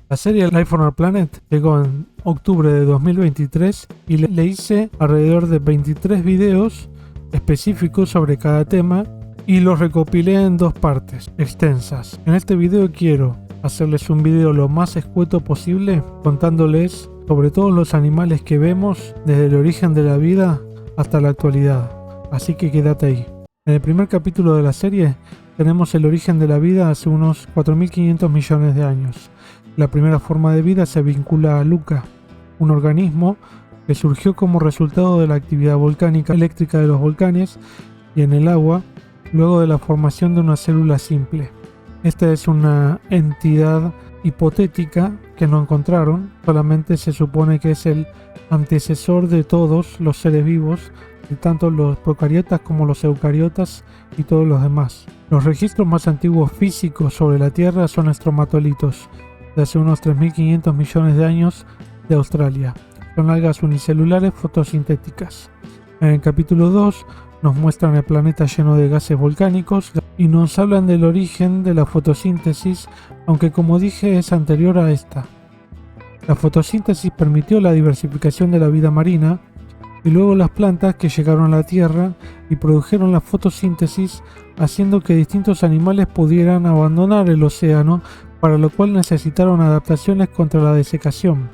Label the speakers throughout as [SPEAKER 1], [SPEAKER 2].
[SPEAKER 1] La serie Life on Our Planet llegó en octubre de 2023 y le hice alrededor de 23 videos específicos sobre cada tema y los recopilé en 2 partes extensas. En este video quiero hacerles un video lo más escueto posible contándoles sobre todos los animales que vemos desde el origen de la vida hasta la actualidad. Así que quédate ahí. En el primer capítulo de la serie tenemos el origen de la vida hace unos 4.500 millones de años. La primera forma de vida se vincula a Luca, un organismo que surgió como resultado de la actividad volcánica eléctrica de los volcanes y en el agua, luego de la formación de una célula simple. Esta es una entidad hipotética que no encontraron, solamente se supone que es el antecesor de todos los seres vivos, de tanto los procariotas como los eucariotas y todos los demás. Los registros más antiguos físicos sobre la Tierra son estromatolitos, de hace unos 3.500 millones de años de Australia. Son algas unicelulares fotosintéticas. En el capítulo 2 nos muestran el planeta lleno de gases volcánicos y nos hablan del origen de la fotosíntesis, aunque como dije es anterior a esta. La fotosíntesis permitió la diversificación de la vida marina y luego las plantas que llegaron a la Tierra y produjeron la fotosíntesis, haciendo que distintos animales pudieran abandonar el océano, para lo cual necesitaron adaptaciones contra la desecación.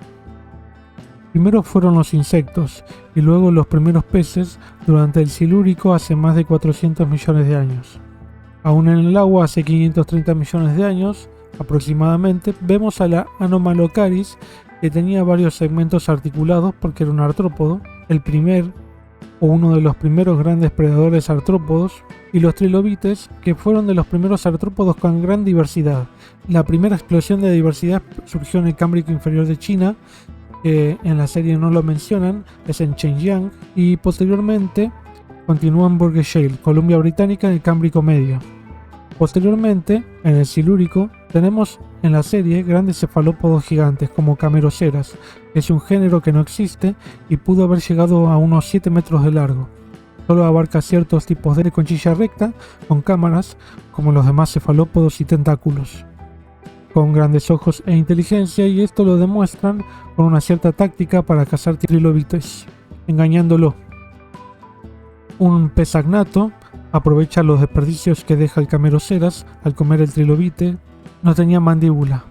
[SPEAKER 1] Primero fueron los insectos y luego los primeros peces durante el Silúrico hace más de 400 millones de años. Aún en el agua hace 530 millones de años aproximadamente vemos a la Anomalocaris, que tenía varios segmentos articulados porque era un artrópodo, el primer o uno de los primeros grandes predadores artrópodos, y los trilobites, que fueron de los primeros artrópodos con gran diversidad. La primera explosión de diversidad surgió en el Cámbrico inferior de China, que en la serie no lo mencionan, es en Shenyang, y posteriormente continuó en Burgess Shale, Columbia Británica, en el Cámbrico medio. Posteriormente, en el Silúrico, tenemos en la serie grandes cefalópodos gigantes como Cameroceras, que es un género que no existe y pudo haber llegado a unos 7 metros de largo. Solo abarca ciertos tipos de conchilla recta con cámaras, como los demás cefalópodos y tentáculos, con grandes ojos e inteligencia, y esto lo demuestran con una cierta táctica para cazar trilobites, engañándolo. Un pez agnato aprovecha los desperdicios que deja el Cameroceras al comer el trilobite. No tenía mandíbula,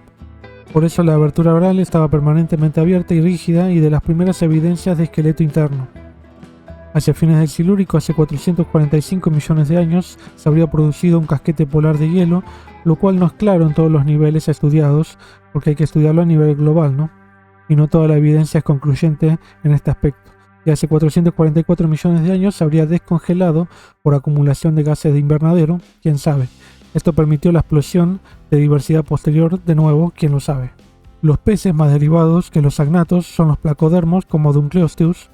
[SPEAKER 1] por eso la abertura oral estaba permanentemente abierta y rígida, y de las primeras evidencias de esqueleto interno. Hacia fines del Silúrico, hace 445 millones de años, se habría producido un casquete polar de hielo, lo cual no es claro en todos los niveles estudiados, porque hay que estudiarlo a nivel global, ¿no? Y no toda la evidencia es concluyente en este aspecto. Y hace 444 millones de años se habría descongelado por acumulación de gases de invernadero, quién sabe. Esto permitió la explosión de diversidad posterior, de nuevo, quién lo sabe. Los peces más derivados que los agnatos son los placodermos, como Dunkleosteus,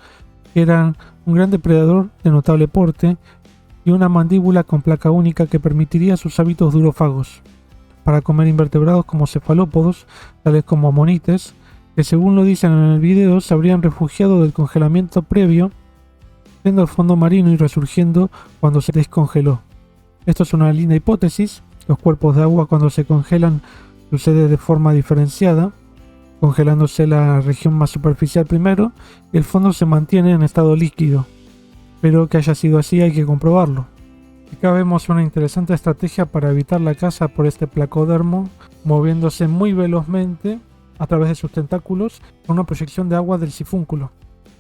[SPEAKER 1] que eran un gran depredador de notable porte y una mandíbula con placa única que permitiría sus hábitos durófagos para comer invertebrados como cefalópodos, tales como amonites, que según lo dicen en el video se habrían refugiado del congelamiento previo, yendo al fondo marino y resurgiendo cuando se descongeló. Esto es una linda hipótesis. Los cuerpos de agua, cuando se congelan, sucede de forma diferenciada, congelándose la región más superficial primero y el fondo se mantiene en estado líquido. Pero que haya sido así hay que comprobarlo. Acá vemos una interesante estrategia para evitar la caza por este placodermo, moviéndose muy velozmente a través de sus tentáculos con una proyección de agua del sifúnculo.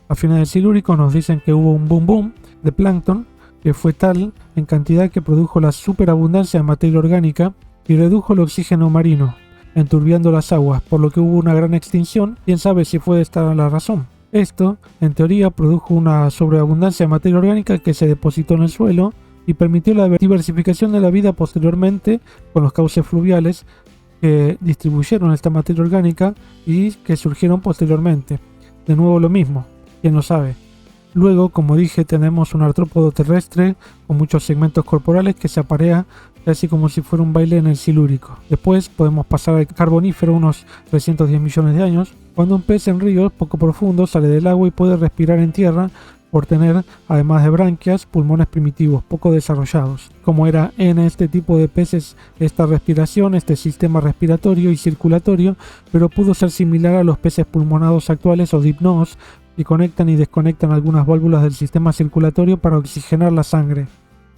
[SPEAKER 1] A fines del Silúrico nos dicen que hubo un boom boom de plancton que fue tal en cantidad que produjo la superabundancia de materia orgánica y redujo el oxígeno marino, enturbiando las aguas, por lo que hubo una gran extinción. Quién sabe si fue esta la razón. Esto, en teoría, produjo una sobreabundancia de materia orgánica que se depositó en el suelo y permitió la diversificación de la vida posteriormente con los cauces fluviales que distribuyeron esta materia orgánica y que surgieron posteriormente. De nuevo lo mismo, quién lo sabe. Luego, como dije, tenemos un artrópodo terrestre con muchos segmentos corporales que se aparea casi como si fuera un baile en el Silúrico. Después podemos pasar al Carbonífero unos 310 millones de años, cuando un pez en ríos poco profundos sale del agua y puede respirar en tierra por tener, además de branquias, pulmones primitivos, poco desarrollados. Como era en este tipo de peces esta respiración, este sistema respiratorio y circulatorio, pero pudo ser similar a los peces pulmonados actuales o dipnoos, que conectan y desconectan algunas válvulas del sistema circulatorio para oxigenar la sangre.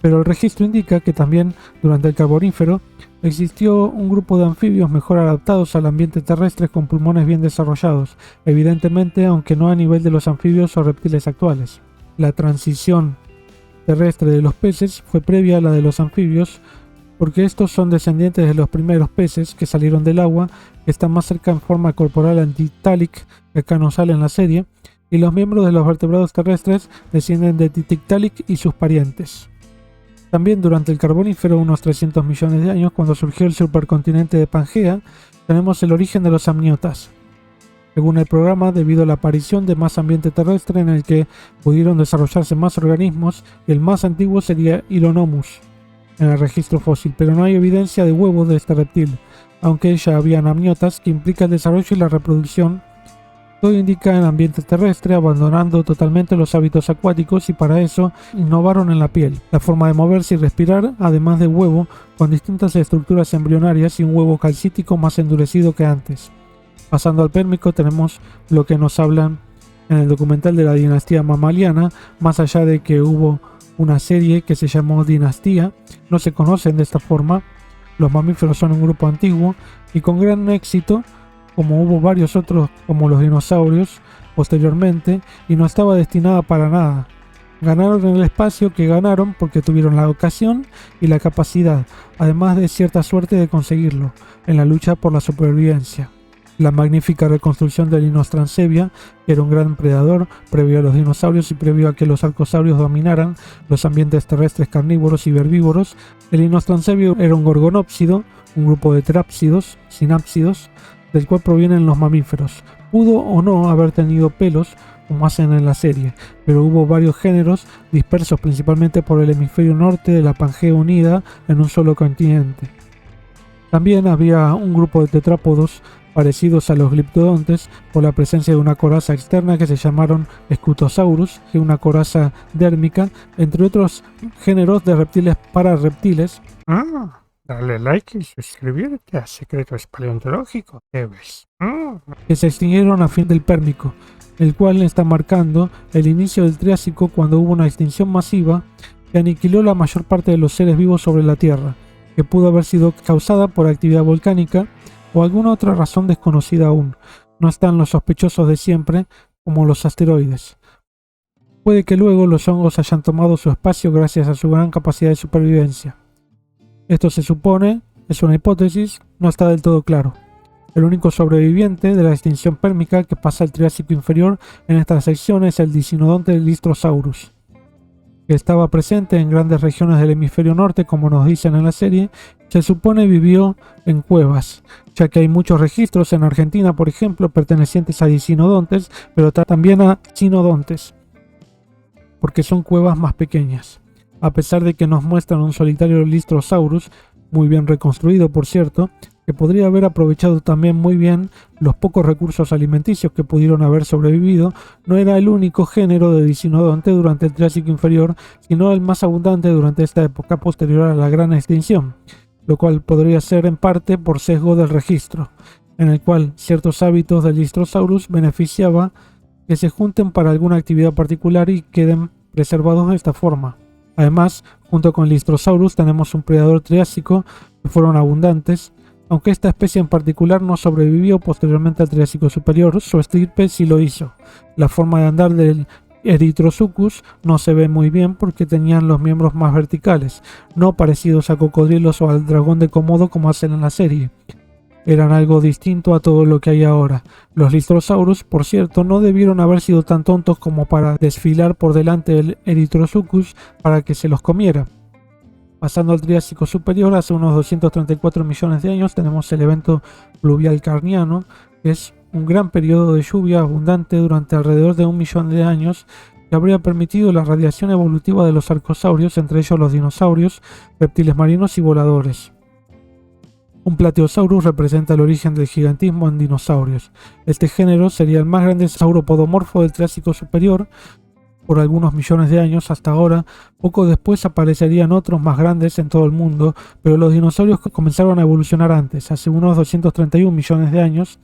[SPEAKER 1] Pero el registro indica que también, durante el Carbonífero, existió un grupo de anfibios mejor adaptados al ambiente terrestre con pulmones bien desarrollados, evidentemente aunque no a nivel de los anfibios o reptiles actuales. La transición terrestre de los peces fue previa a la de los anfibios, porque estos son descendientes de los primeros peces que salieron del agua, que están más cerca en forma corporal a Tiktaalik, que acá no sale en la serie, y los miembros de los vertebrados terrestres descienden de Tiktaalik y sus parientes. También durante el Carbonífero, unos 300 millones de años, cuando surgió el supercontinente de Pangea, tenemos el origen de los amniotas. Según el programa, debido a la aparición de más ambiente terrestre en el que pudieron desarrollarse más organismos, y el más antiguo sería Ilonomus en el registro fósil, pero no hay evidencia de huevos de este reptil, aunque ya habían amniotas, que implica el desarrollo y la reproducción. Todo indica en ambiente terrestre, abandonando totalmente los hábitos acuáticos, y para eso innovaron en la piel, la forma de moverse y respirar, además de huevo, con distintas estructuras embrionarias y un huevo calcítico más endurecido que antes. Pasando al Pérmico, tenemos lo que nos hablan en el documental de la dinastía mamaliana. Más allá de que hubo una serie que se llamó Dinastía, no se conocen de esta forma. Los mamíferos son un grupo antiguo y con gran éxito, como hubo varios otros como los dinosaurios posteriormente, y no estaba destinada para nada. Ganaron en el espacio que ganaron porque tuvieron la ocasión y la capacidad, además de cierta suerte de conseguirlo, en la lucha por la supervivencia. La magnífica reconstrucción del Inostrancevia, que era un gran predador previo a los dinosaurios y previo a que los arcosaurios dominaran los ambientes terrestres carnívoros y herbívoros. El Inostrancevia era un gorgonópsido, un grupo de terápsidos, sinápsidos, del cual provienen los mamíferos. Pudo o no haber tenido pelos, como hacen en la serie, pero hubo varios géneros dispersos principalmente por el hemisferio norte de la Pangea unida en un solo continente. También había un grupo de tetrápodos parecidos a los gliptodontes por la presencia de una coraza externa que se llamaron Scutosaurus, que es una coraza dérmica, entre otros géneros de reptiles pararreptiles. Dale like y suscribirte a Secretos Paleontológicos, debes. Que se extinguieron a fin del Pérmico, el cual está marcando el inicio del Triásico, cuando hubo una extinción masiva que aniquiló la mayor parte de los seres vivos sobre la Tierra, que pudo haber sido causada por actividad volcánica o alguna otra razón desconocida aún. No están los sospechosos de siempre, como los asteroides. Puede que luego los hongos hayan tomado su espacio gracias a su gran capacidad de supervivencia. Esto se supone, es una hipótesis, no está del todo claro. El único sobreviviente de la extinción pérmica que pasa al Triásico inferior en esta sección es el dicinodonte Lystrosaurus, que estaba presente en grandes regiones del hemisferio norte, como nos dicen en la serie. Se supone vivió en cuevas, ya que hay muchos registros en Argentina, por ejemplo, pertenecientes a dicinodontes, pero también a cinodontes, porque son cuevas más pequeñas. A pesar de que nos muestran un solitario Lystrosaurus, muy bien reconstruido por cierto, que podría haber aprovechado también muy bien los pocos recursos alimenticios que pudieron haber sobrevivido, no era el único género de dicinodonte durante el Triásico inferior, sino el más abundante durante esta época posterior a la gran extinción, lo cual podría ser en parte por sesgo del registro, en el cual ciertos hábitos del Lystrosaurus beneficiaba que se junten para alguna actividad particular y queden preservados de esta forma. Además, junto con Lystrosaurus tenemos un predador triásico que fueron abundantes, aunque esta especie en particular no sobrevivió posteriormente al Triásico superior, su estirpe sí lo hizo. La forma de andar del Erythrosuchus no se ve muy bien porque tenían los miembros más verticales, no parecidos a cocodrilos o al dragón de Komodo como hacen en la serie. Eran algo distinto a todo lo que hay ahora. Los Lystrosaurus, por cierto, no debieron haber sido tan tontos como para desfilar por delante del Erythrosuchus para que se los comiera. Pasando al Triásico superior, hace unos 234 millones de años, tenemos el evento pluvial carniano, que es un gran periodo de lluvia abundante durante alrededor de 1 millón de años, que habría permitido la radiación evolutiva de los arcosaurios, entre ellos los dinosaurios, reptiles marinos y voladores. Un Plateosaurus representa el origen del gigantismo en dinosaurios. Este género sería el más grande sauropodomorfo del Triásico superior, por algunos millones de años hasta ahora. Poco después aparecerían otros más grandes en todo el mundo, pero los dinosaurios comenzaron a evolucionar antes, hace unos 231 millones de años,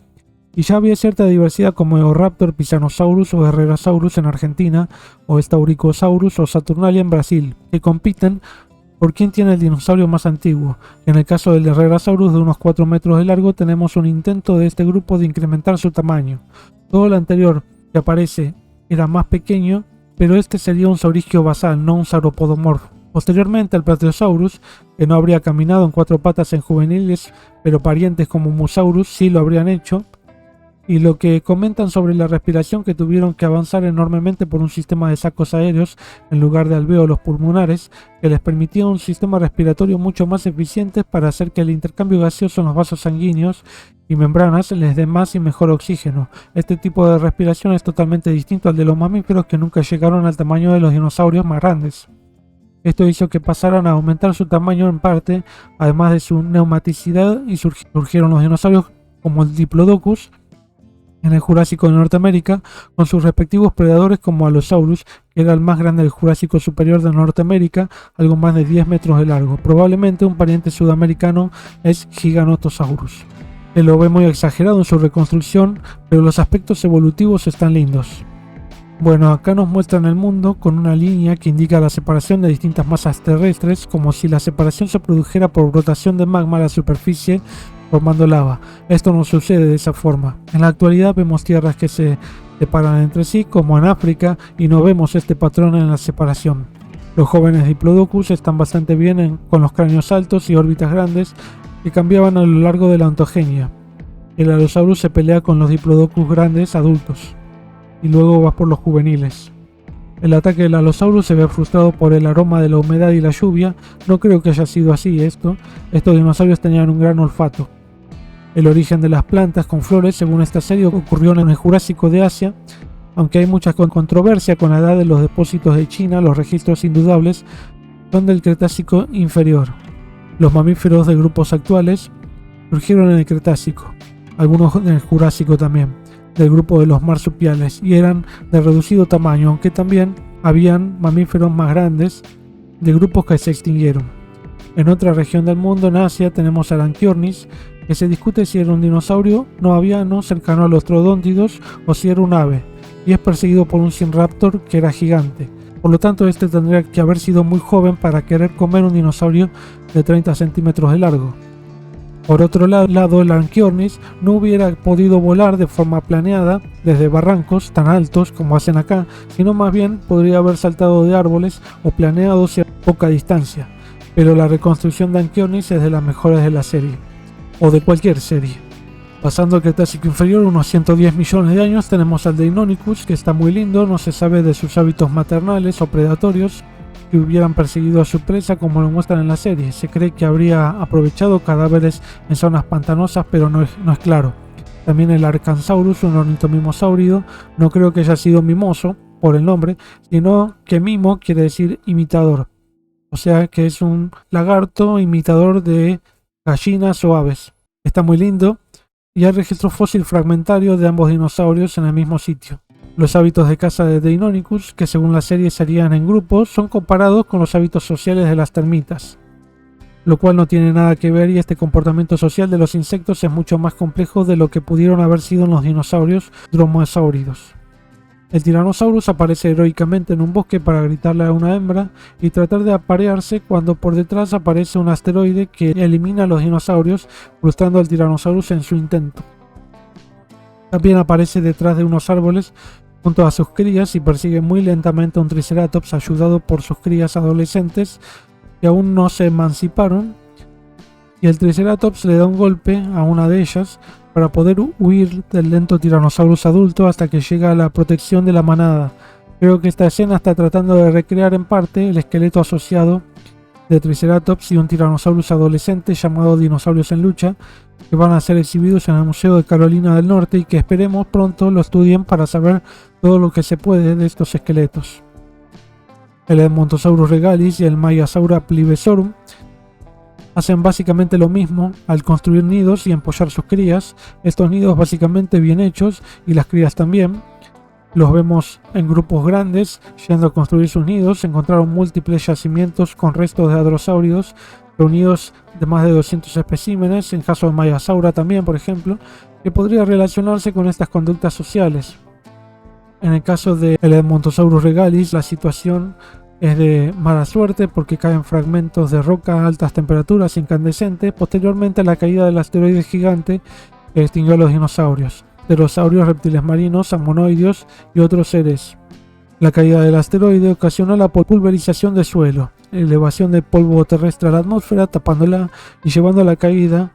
[SPEAKER 1] y ya había cierta diversidad como Eoraptor, Pisanosaurus o Herrerasaurus en Argentina, o Staurikosaurus o Saturnalia en Brasil, que compiten por quién tiene el dinosaurio más antiguo. En el caso del Herrerasaurus, de unos 4 metros de largo, tenemos un intento de este grupo de incrementar su tamaño. Todo lo anterior que aparece era más pequeño, pero este sería un saurisquio basal, no un sauropodomorfo. Posteriormente, el Plateosaurus, que no habría caminado en 4 patas en juveniles, pero parientes como Musaurus sí lo habrían hecho. Y lo que comentan sobre la respiración, que tuvieron que avanzar enormemente por un sistema de sacos aéreos en lugar de alvéolos pulmonares, que les permitía un sistema respiratorio mucho más eficiente para hacer que el intercambio gaseoso en los vasos sanguíneos y membranas les dé más y mejor oxígeno. Este tipo de respiración es totalmente distinto al de los mamíferos, que nunca llegaron al tamaño de los dinosaurios más grandes. Esto hizo que pasaran a aumentar su tamaño en parte, además de su neumaticidad, y surgieron los dinosaurios como el Diplodocus en el Jurásico de Norteamérica, con sus respectivos predadores como Allosaurus, que era el más grande del Jurásico superior de Norteamérica, algo más de 10 metros de largo. Probablemente un pariente sudamericano es Giganotosaurus. Se lo ve muy exagerado en su reconstrucción, pero los aspectos evolutivos están lindos. Bueno, acá nos muestran el mundo con una línea que indica la separación de distintas masas terrestres, como si la separación se produjera por rotación de magma a la superficie, formando lava. Esto no sucede de esa forma. En la actualidad vemos tierras que se separan entre sí, como en África, y no vemos este patrón en la separación. Los jóvenes Diplodocus están bastante bien con los cráneos altos y órbitas grandes que cambiaban a lo largo de la ontogenia. El Allosaurus se pelea con los Diplodocus grandes adultos y luego va por los juveniles. El ataque del Allosaurus se ve frustrado por el aroma de la humedad y la lluvia. No creo que haya sido así esto. Estos dinosaurios tenían un gran olfato. El origen de las plantas con flores, según esta serie, ocurrió en el Jurásico de Asia. Aunque hay mucha controversia con la edad de los depósitos de China, los registros indudables son del Cretácico inferior. Los mamíferos de grupos actuales surgieron en el Cretácico, algunos en el Jurásico también, del grupo de los marsupiales, y eran de reducido tamaño, aunque también habían mamíferos más grandes de grupos que se extinguieron. En otra región del mundo, en Asia, tenemos a Anchiornis, que se discute si era un dinosaurio no aviano cercano a los troodóntidos o si era un ave, y es perseguido por un Sinraptor que era gigante. Por lo tanto, este tendría que haber sido muy joven para querer comer un dinosaurio de 30 centímetros de largo. Por otro lado, el Anchiornis no hubiera podido volar de forma planeada desde barrancos tan altos como hacen acá, sino más bien podría haber saltado de árboles o planeado a poca distancia. Pero la reconstrucción de Anchiornis es de las mejores de la serie, o de cualquier serie. Pasando al Cretácico inferior, unos 110 millones de años, tenemos al Deinonychus, que está muy lindo. No se sabe de sus hábitos maternales o predatorios, que hubieran perseguido a su presa como lo muestran en la serie. Se cree que habría aprovechado cadáveres en zonas pantanosas, pero no es claro. También el Arcansaurus, un ornitomimosáurido, no creo que haya sido mimoso por el nombre, sino que mimo quiere decir imitador. O sea que es un lagarto imitador de gallinas o aves. Está muy lindo y hay registro fósil fragmentario de ambos dinosaurios en el mismo sitio. Los hábitos de caza de Deinonychus, que según la serie serían en grupos, son comparados con los hábitos sociales de las termitas, lo cual no tiene nada que ver, y este comportamiento social de los insectos es mucho más complejo de lo que pudieron haber sido en los dinosaurios dromaeosáuridos. El Tyrannosaurus aparece heroicamente en un bosque para gritarle a una hembra y tratar de aparearse cuando por detrás aparece un asteroide que elimina a los dinosaurios, frustrando al Tyrannosaurus en su intento. También aparece detrás de unos árboles junto a sus crías y persigue muy lentamente a un Triceratops ayudado por sus crías adolescentes que aún no se emanciparon, y el Triceratops le da un golpe a una de ellas para poder huir del lento Tyrannosaurus adulto hasta que llega a la protección de la manada. Creo que esta escena está tratando de recrear en parte el esqueleto asociado de Triceratops y un Tyrannosaurus adolescente llamado Dinosaurios en Lucha, que van a ser exhibidos en el Museo de Carolina del Norte y que esperemos pronto lo estudien para saber todo lo que se puede de estos esqueletos. El Edmontosaurus regalis y el Maiasaura plibesorum hacen básicamente lo mismo al construir nidos y empollar sus crías. Estos nidos básicamente bien hechos y las crías también. Los vemos en grupos grandes, yendo a construir sus nidos. Se encontraron múltiples yacimientos con restos de hadrosáuridos reunidos de más de 200 especímenes, en caso de Mayasaura también, por ejemplo, que podría relacionarse con estas conductas sociales. En el caso del Edmontosaurus regalis, la situación es de mala suerte porque caen fragmentos de roca a altas temperaturas incandescentes posteriormente a la caída del asteroide gigante que extinguió a los dinosaurios, pterosaurios, reptiles marinos, ammonoideos y otros seres. La caída del asteroide ocasionó la pulverización del suelo, elevación del polvo terrestre a la atmósfera, tapándola y llevando a la caída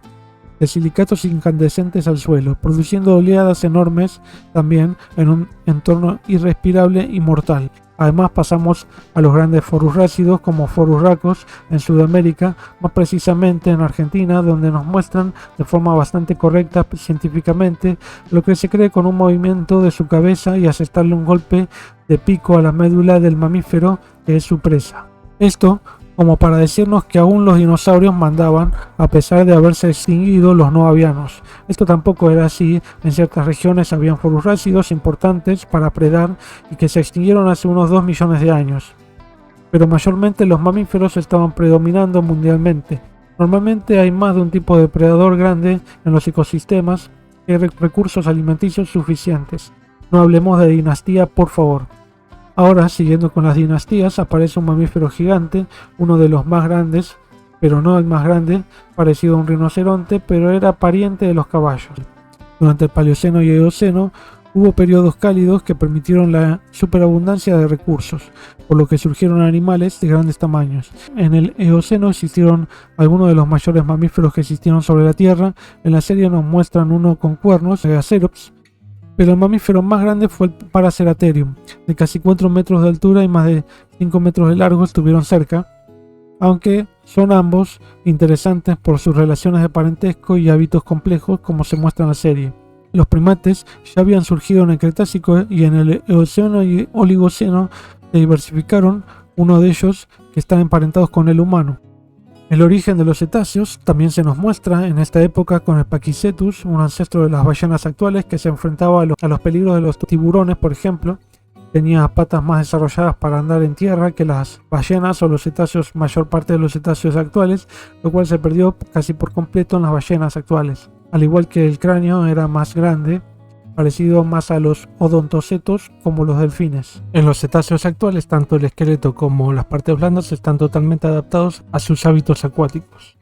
[SPEAKER 1] de silicatos incandescentes al suelo, produciendo oleadas enormes también en un entorno irrespirable y mortal. Además pasamos a los grandes forurrácidos como Forurracos en Sudamérica, más precisamente en Argentina, donde nos muestran de forma bastante correcta científicamente lo que se cree con un movimiento de su cabeza y asestarle un golpe de pico a la médula del mamífero que es su presa. Esto como para decirnos que aún los dinosaurios mandaban a pesar de haberse extinguido los no avianos. Esto tampoco era así, en ciertas regiones habían forurrácidos importantes para predar y que se extinguieron hace unos 2 millones de años. Pero mayormente los mamíferos estaban predominando mundialmente. Normalmente hay más de un tipo de predador grande en los ecosistemas que recursos alimenticios suficientes. No hablemos de dinastía, por favor. Ahora, siguiendo con las dinastías, aparece un mamífero gigante, uno de los más grandes, pero no el más grande, parecido a un rinoceronte, pero era pariente de los caballos. Durante el Paleoceno y Eoceno hubo periodos cálidos que permitieron la superabundancia de recursos, por lo que surgieron animales de grandes tamaños. En el Eoceno existieron algunos de los mayores mamíferos que existieron sobre la Tierra. En la serie nos muestran uno con cuernos, Megacerops, pero el mamífero más grande fue el Paraceratherium, de casi 4 metros de altura y más de 5 metros de largo. Estuvieron cerca, aunque son ambos interesantes por sus relaciones de parentesco y hábitos complejos como se muestra en la serie. Los primates ya habían surgido en el Cretácico y en el Eoceno y Oligoceno se diversificaron, uno de ellos que están emparentados con el humano. El origen de los cetáceos también se nos muestra en esta época con el Pakicetus, un ancestro de las ballenas actuales que se enfrentaba a los peligros de los tiburones, por ejemplo. Tenía patas más desarrolladas para andar en tierra que las ballenas o los cetáceos, mayor parte de los cetáceos actuales, lo cual se perdió casi por completo en las ballenas actuales. Al igual que el cráneo era más grande, parecido más a los odontocetos como los delfines. En los cetáceos actuales, tanto el esqueleto como las partes blandas están totalmente adaptados a sus hábitos acuáticos.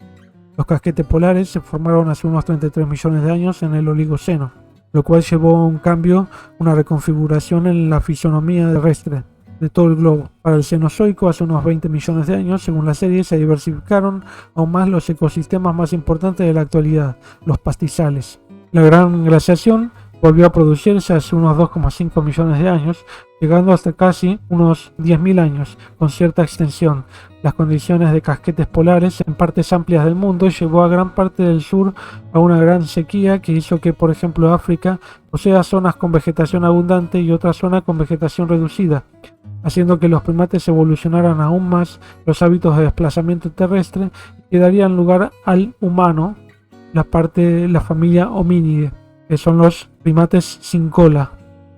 [SPEAKER 1] Los casquetes polares se formaron hace unos 33 millones de años en el Oligoceno, lo cual llevó a un cambio, una reconfiguración en la fisonomía terrestre de todo el globo. Para el Cenozoico, hace unos 20 millones de años, según la serie, se diversificaron aún más los ecosistemas más importantes de la actualidad, los pastizales. La gran glaciación volvió a producirse hace unos 2,5 millones de años, llegando hasta casi unos 10.000 años, con cierta extensión. Las condiciones de casquetes polares en partes amplias del mundo llevó a gran parte del sur a una gran sequía que hizo que, por ejemplo, África posea zonas con vegetación abundante y otras zonas con vegetación reducida, haciendo que los primates evolucionaran aún más los hábitos de desplazamiento terrestre y darían lugar al humano, la familia homínide, que son los primates sin cola.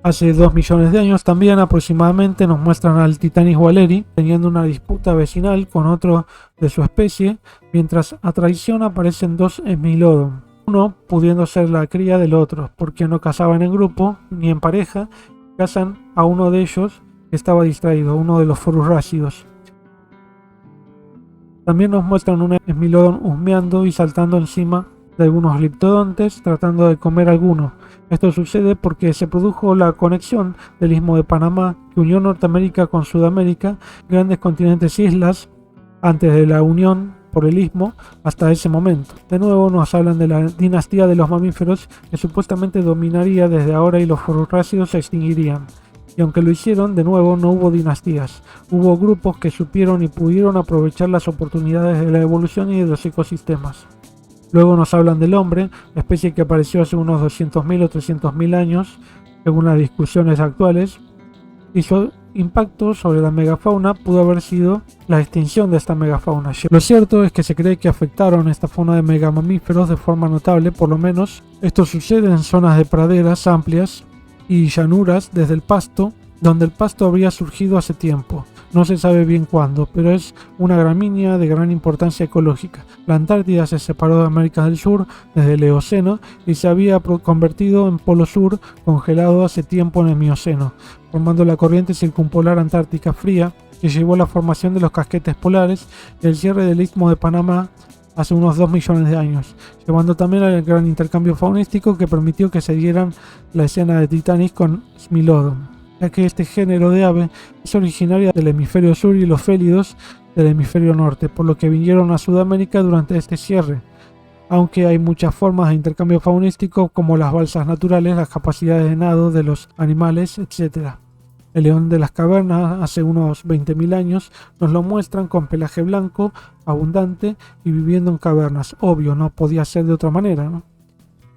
[SPEAKER 1] Hace 2 millones de años también aproximadamente nos muestran al Titanis waleri teniendo una disputa vecinal con otro de su especie, mientras a traición aparecen 2 Smilodon, uno pudiendo ser la cría del otro, porque no cazaban en grupo ni en pareja, cazan a uno de ellos que estaba distraído, uno de los forurrácidos. También nos muestran un Smilodon husmeando y saltando encima de algunos liptodontes tratando de comer alguno. Esto sucede porque se produjo la conexión del Istmo de Panamá que unió Norteamérica con Sudamérica, grandes continentes e islas, antes de la unión por el Istmo hasta ese momento. De nuevo nos hablan de la dinastía de los mamíferos que supuestamente dominaría desde ahora y los forurrácidos se extinguirían. Y aunque lo hicieron, de nuevo no hubo dinastías. Hubo grupos que supieron y pudieron aprovechar las oportunidades de la evolución y de los ecosistemas. Luego nos hablan del hombre, especie que apareció hace unos 200.000 o 300.000 años, según las discusiones actuales, y su impacto sobre la megafauna pudo haber sido la extinción de esta megafauna. Lo cierto es que se cree que afectaron esta fauna de megamamíferos de forma notable, por lo menos esto sucede en zonas de praderas amplias y llanuras desde el pasto, donde el pasto habría surgido hace tiempo. No se sabe bien cuándo, pero es una gramínea de gran importancia ecológica. La Antártida se separó de América del Sur desde el Eoceno y se había convertido en Polo Sur congelado hace tiempo en el Mioceno, formando la corriente circumpolar antártica fría que llevó a la formación de los casquetes polares y el cierre del Istmo de Panamá hace unos 2 millones de años, llevando también al gran intercambio faunístico que permitió que se dieran la escena de Titanic con Smilodon, ya que este género de ave es originaria del hemisferio sur y los félidos del hemisferio norte, por lo que vinieron a Sudamérica durante este cierre. Aunque hay muchas formas de intercambio faunístico como las balsas naturales, las capacidades de nado de los animales, etc. El león de las cavernas, hace unos 20.000 años, nos lo muestran con pelaje blanco, abundante y viviendo en cavernas. Obvio, no podía ser de otra manera, ¿no?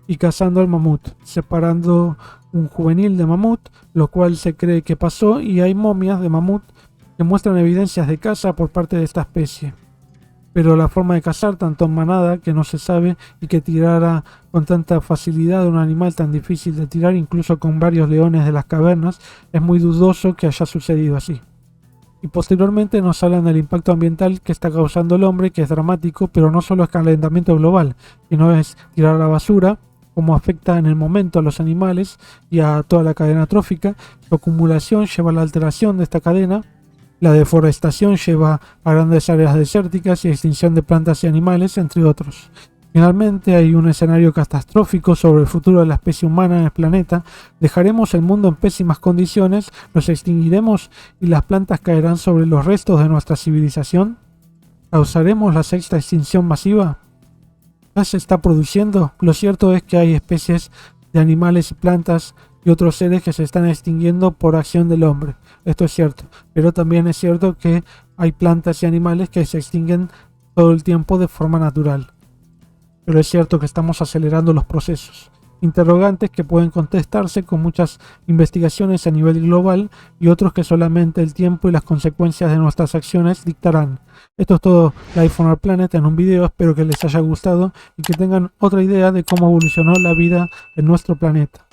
[SPEAKER 1] Y cazando al mamut, separando un juvenil de mamut, lo cual se cree que pasó, y hay momias de mamut que muestran evidencias de caza por parte de esta especie. Pero la forma de cazar tanto en manada, que no se sabe, y que tirara con tanta facilidad un animal tan difícil de tirar, incluso con varios leones de las cavernas, es muy dudoso que haya sucedido así. Y posteriormente nos hablan del impacto ambiental que está causando el hombre, que es dramático, pero no solo es calentamiento global, sino es tirar a la basura, cómo afecta en el momento a los animales y a toda la cadena trófica. Su acumulación lleva a la alteración de esta cadena. La deforestación lleva a grandes áreas desérticas y extinción de plantas y animales, entre otros. Finalmente hay un escenario catastrófico sobre el futuro de la especie humana en el planeta. ¿Dejaremos el mundo en pésimas condiciones? ¿Nos extinguiremos y las plantas caerán sobre los restos de nuestra civilización? ¿Causaremos la sexta extinción masiva? ¿Ya se está produciendo? Lo cierto es que hay especies de animales y plantas y otros seres que se están extinguiendo por acción del hombre. Esto es cierto, pero también es cierto que hay plantas y animales que se extinguen todo el tiempo de forma natural. Pero es cierto que estamos acelerando los procesos. Interrogantes que pueden contestarse con muchas investigaciones a nivel global y otros que solamente el tiempo y las consecuencias de nuestras acciones dictarán. Esto es todo Life on Our Planet en un video. Espero que les haya gustado y que tengan otra idea de cómo evolucionó la vida en nuestro planeta.